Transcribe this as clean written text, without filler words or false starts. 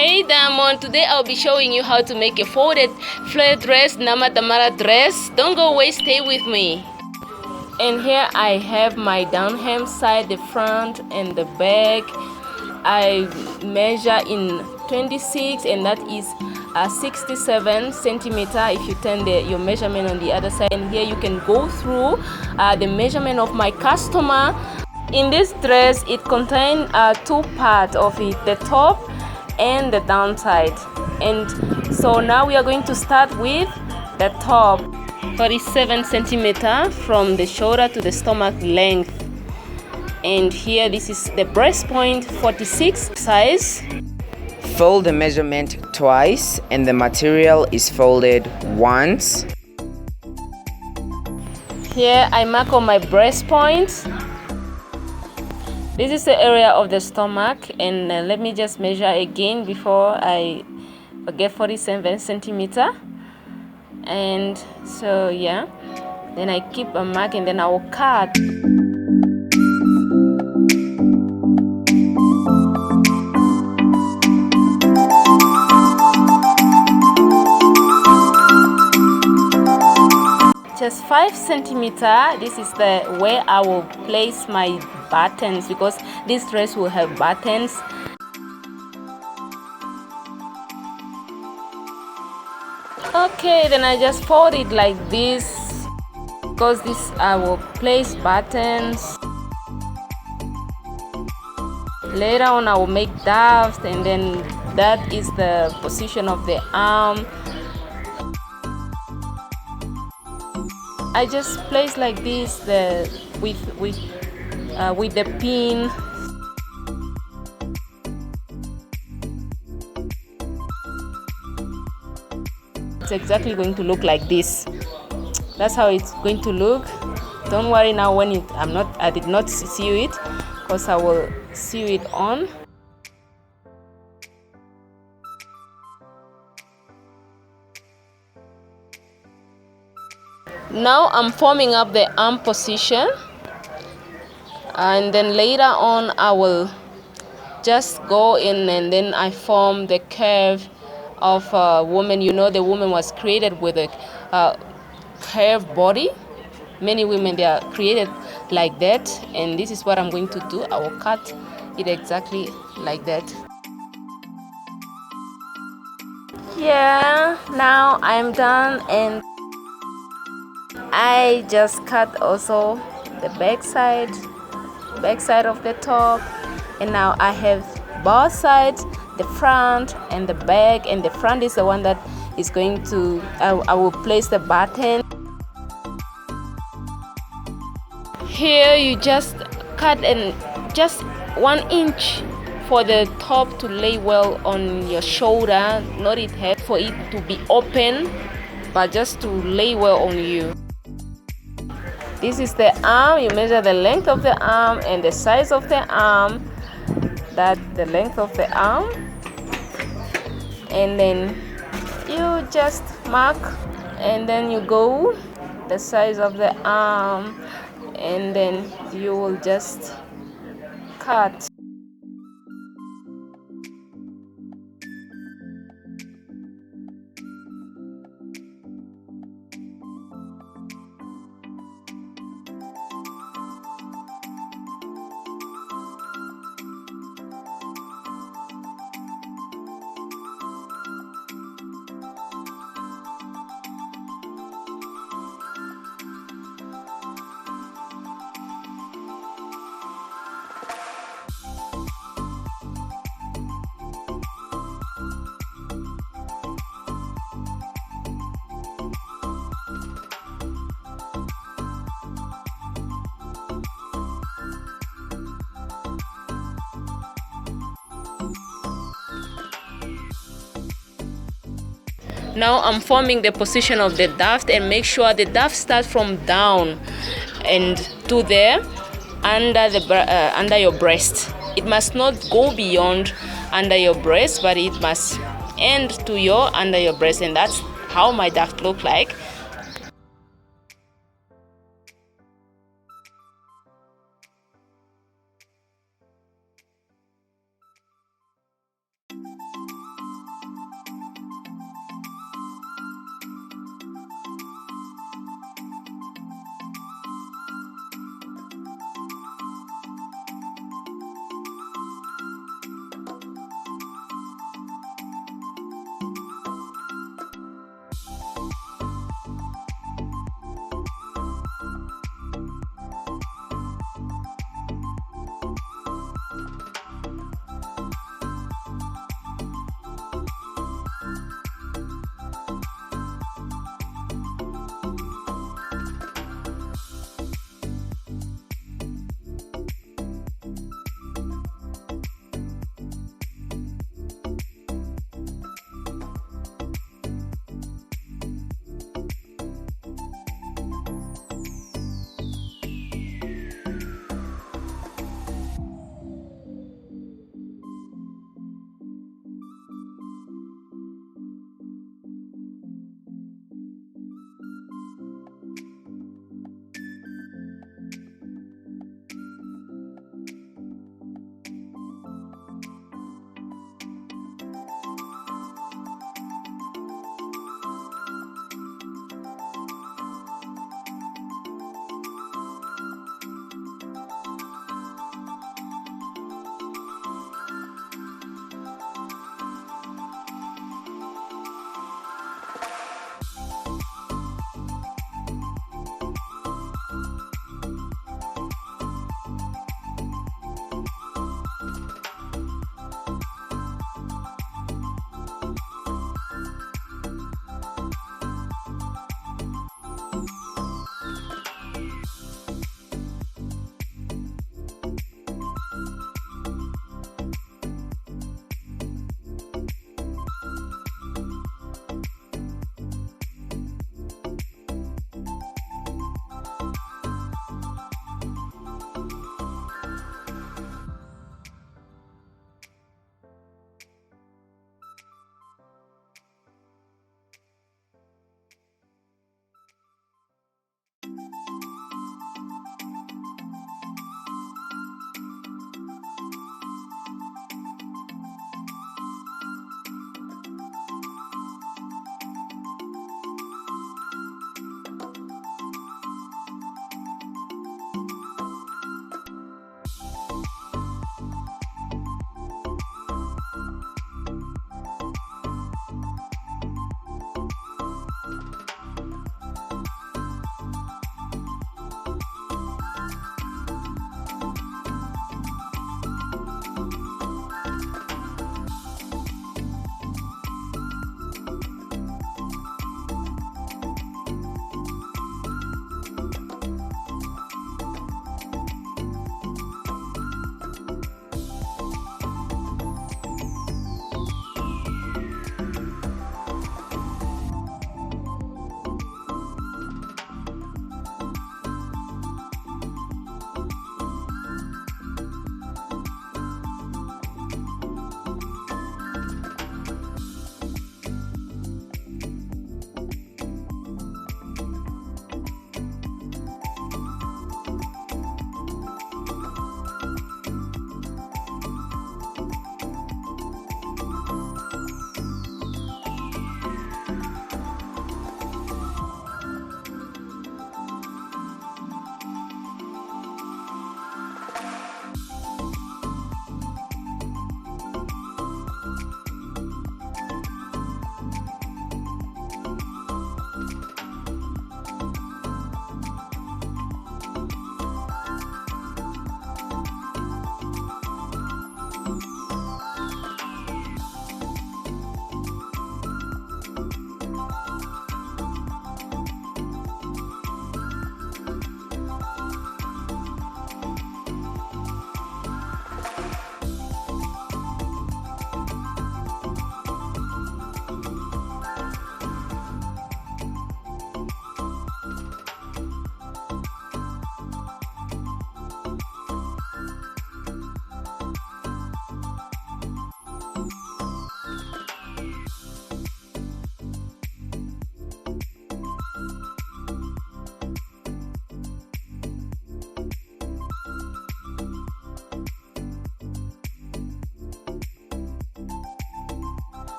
Hey Diamond, today I'll be showing you how to make a folded flare dress, Nama Damara dress. Don't go away, stay with me. And here I have my down hem side, the front and the back. I measure in 26 and that is 67 centimeter if you turn your measurement on the other side. And here you can go through the measurement of my customer. In this dress, it contains two parts of it, the top and the downside. And so now we are going to start with the top. 47 centimeter from the shoulder to the stomach length. And here this is the breast point, 46 size. Fold the measurement twice and the material is folded once. Here I mark on my breast point. This is the area of the stomach, and let me just measure again before I forget, 47 centimeter. And so yeah, then I keep a mark and then I will cut. Just 5 centimeter. This is the where I will place my buttons, because this dress will have buttons. Okay, then I just fold it like this, because this I will place buttons. Later on I will make doves, and then that is the position of the arm. I just place like this with the pin. It's exactly going to look like this. That's how it's going to look. Don't worry now when I did not sew it, because I will sew it on. Now I'm forming up the arm position, and then later on I will just go in and then I form the curve of a woman. You know, the woman was created with a curved body. Many women, they are created like that, and this is what I'm going to do. I will cut it exactly like that. Yeah, now I'm done, and I just cut also the back side of the top, and now I have both sides, the front and the back. And the front is the one that is going to I will place the button. Here you just cut and just 1 inch for the top to lay well on your shoulder, not it head for it to be open, but just to lay well on you. This is the arm. You measure the length of the arm and the size of the arm. That's the length of the arm. And then you just mark, and then you go the size of the arm, and then you will just cut. Now I'm forming the position of the dove, and make sure the dove starts from down and to there under your breast. It must not go beyond under your breast, but it must end to under your breast, and that's how my dove look like.